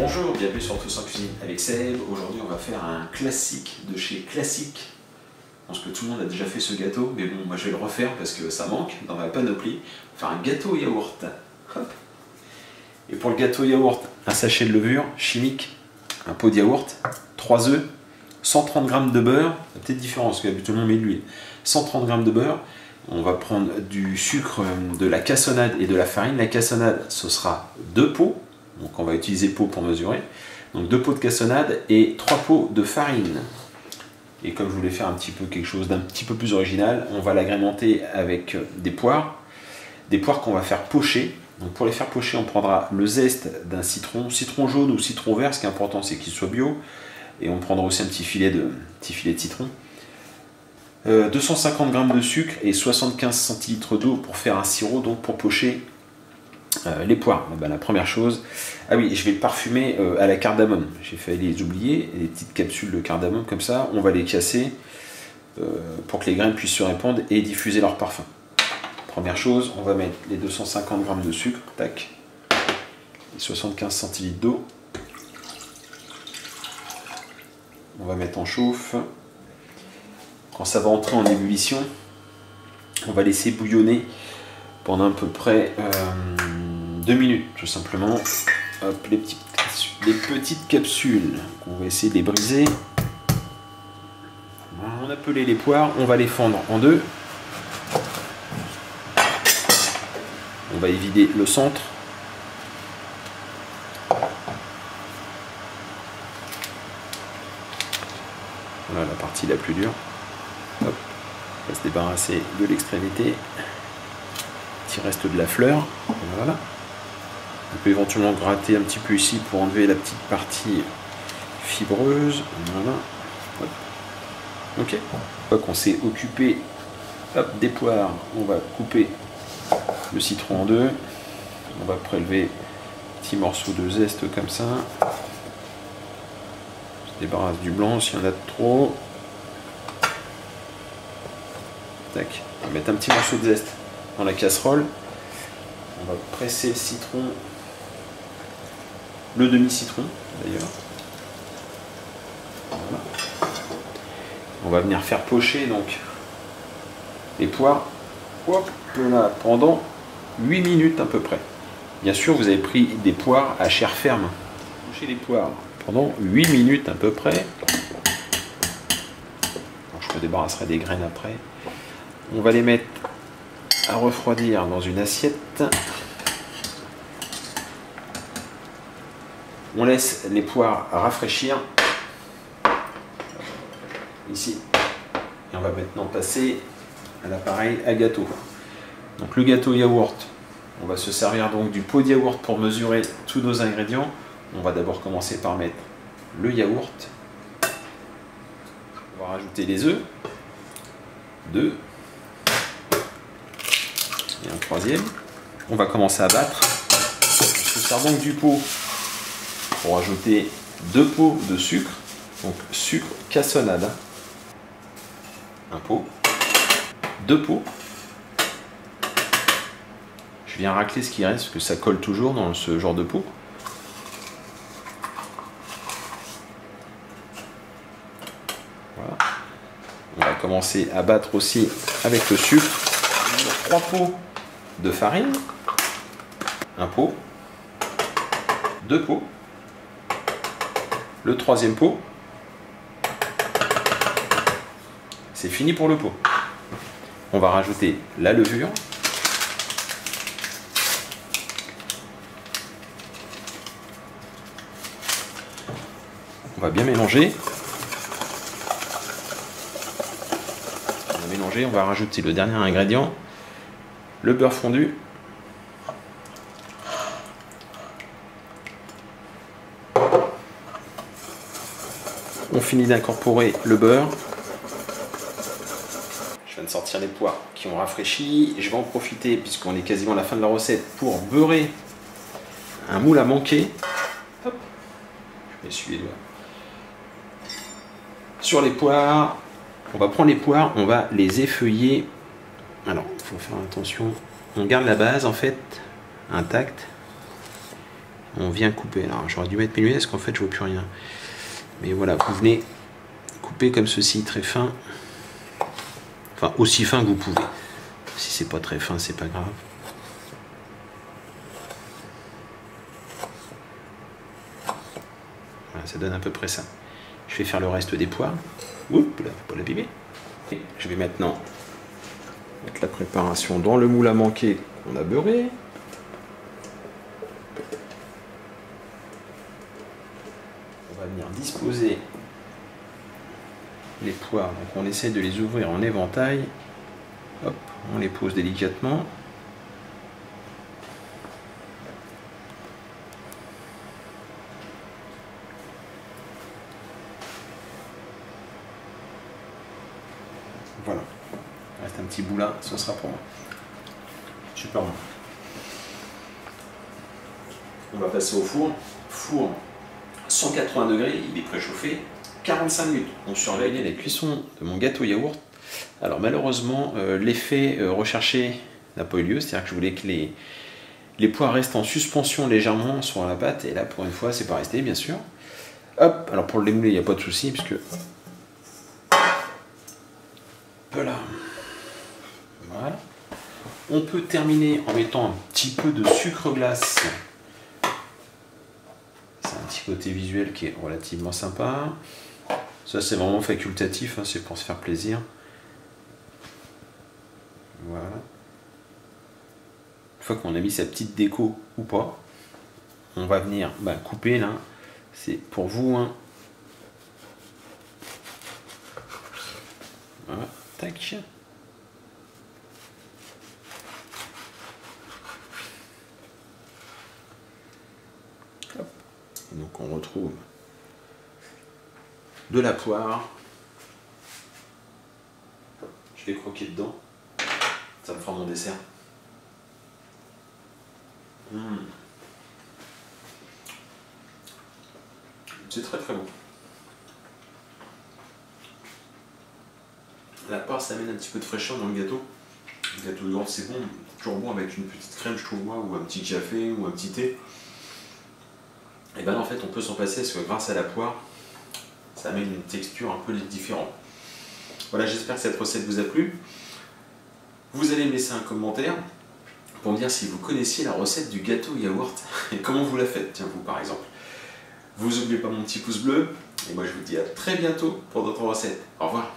Bonjour, bienvenue sur Tous en Cuisine avec Seb. Aujourd'hui on va faire un classique de chez Classique. Je pense que tout le monde a déjà fait ce gâteau, mais bon, moi je vais le refaire parce que ça manque dans ma panoplie. On va faire un gâteau yaourt. Hop. Et pour le gâteau yaourt, un sachet de levure chimique, un pot de yaourt, 3 œufs, 130 g de beurre, la petite différence, parce que habituellement on met de l'huile. 130 g de beurre, on va prendre du sucre, de la cassonade et de la farine. La cassonade, ce sera 2 pots. Donc on va utiliser pot pour mesurer. Donc 2 pots de cassonade et 3 pots de farine. Et comme je voulais faire un petit peu quelque chose d'un petit peu plus original, on va l'agrémenter avec des poires. Des poires qu'on va faire pocher. Donc pour les faire pocher, on prendra le zeste d'un citron, citron jaune ou citron vert. Ce qui est important, c'est qu'il soit bio. Et on prendra aussi un petit filet de citron. 250 g de sucre et 75 centilitres d'eau pour faire un sirop, donc pour pocher les poires. Ben, la première chose, ah oui, je vais le parfumer à la cardamome. J'ai failli les oublier, les petites capsules de cardamome comme ça, on va les casser pour que les graines puissent se répandre et diffuser leur parfum. Première chose, on va mettre les 250 g de sucre, tac, et 75 centilitres d'eau. On va mettre en chauffe. Quand ça va entrer en ébullition, on va laisser bouillonner pendant à peu près 2 minutes, tout simplement. Hop, les petites capsules, on va essayer de les briser. On a pelé les poires, on va les fendre en deux. On va évider le centre. Voilà la partie la plus dure. Hop, on va se débarrasser de l'extrémité. Petit reste de la fleur. Voilà. On peut éventuellement gratter un petit peu ici pour enlever la petite partie fibreuse. Voilà. Hop. Ok. Une fois qu'on s'est occupé des poires, on va couper le citron en deux. On va prélever un petit morceau de zeste comme ça. On se débarrasse du blanc s'il y en a de trop. Tac. On va mettre un petit morceau de zeste dans la casserole. On va presser le citron, le demi-citron d'ailleurs. Voilà. On va venir faire pocher donc les poires, hop là, pendant 8 minutes à peu près. Bien sûr, vous avez pris des poires à chair ferme. Pocher les poires pendant 8 minutes à peu près. Alors, je me débarrasserai des graines après. On va les mettre à refroidir dans une assiette. On laisse les poires rafraîchir ici et on va maintenant passer à l'appareil à gâteau. Donc le gâteau yaourt, on va se servir donc du pot de yaourt pour mesurer tous nos ingrédients. On va d'abord commencer par mettre le yaourt. On va rajouter les œufs, 2 et un troisième. On va commencer à battre. On se sert donc du pot pour ajouter 2 pots de sucre. Donc sucre cassonade. Un pot. 2 pots. Je viens racler ce qui reste parce que ça colle toujours dans ce genre de pot. Voilà. On va commencer à battre aussi avec le sucre. 3 pots de farine, un pot, 2 pots, le troisième pot, c'est fini pour le pot. On va rajouter la levure, on va bien mélanger. On va mélanger, on va rajouter le dernier ingrédient, le beurre fondu. On finit d'incorporer le beurre. Je viens de sortir les poires qui ont rafraîchi. Je vais en profiter, puisqu'on est quasiment à la fin de la recette, pour beurrer un moule à manquer. Hop. Je vais essuyer les doigts. Sur les poires, on va prendre les poires, on va les effeuiller. Alors, il faut faire attention. On garde la base en fait intacte. on vient couper. Alors j'aurais dû mettre mes lunettes parce qu'en fait je vois plus rien. Mais voilà, vous venez couper comme ceci, très fin. Enfin, aussi fin que vous pouvez. Si c'est pas très fin, c'est pas grave. Voilà, ça donne à peu près ça. Je vais faire le reste des poires. Oups, là, faut pas l'abîmer. Je vais maintenant mettre la préparation dans le moule à manquer qu'on a beurré. On va venir disposer les poires. Donc on essaie de les ouvrir en éventail. Hop, on les pose délicatement. Voilà. Il reste un petit bout là, ce sera pour moi. Super bon. On va passer au four. Four 180 degrés, il est préchauffé. 45 minutes. On surveille la cuisson de mon gâteau yaourt. Alors malheureusement, l'effet recherché n'a pas eu lieu. C'est-à-dire que je voulais que les poires restent en suspension légèrement sur la pâte. Et là, pour une fois, c'est pas resté, bien sûr. Hop, alors pour le démouler, il n'y a pas de souci, puisque... Voilà. Voilà. On peut terminer en mettant un petit peu de sucre glace. C'est un petit côté visuel qui est relativement sympa. Ça, c'est vraiment facultatif, hein, c'est pour se faire plaisir. Voilà. Une fois qu'on a mis sa petite déco ou pas, on va venir couper là. C'est pour vous. Hein. Voilà. Tac. Hop. Et donc on retrouve de la poire. Je vais croquer dedans. Ça me fera mon dessert. C'est très très bon. La poire, ça amène un petit peu de fraîcheur dans le gâteau. Le gâteau de yaourt, c'est bon. Toujours bon avec une petite crème, je trouve moi, ou un petit café, ou un petit thé. Et ben en fait, on peut s'en passer parce que grâce à la poire, ça amène une texture un peu différente. Voilà, j'espère que cette recette vous a plu. Vous allez me laisser un commentaire pour me dire si vous connaissiez la recette du gâteau yaourt et comment vous la faites, tiens vous par exemple. Vous n'oubliez pas mon petit pouce bleu et moi je vous dis à très bientôt pour d'autres recettes. Au revoir.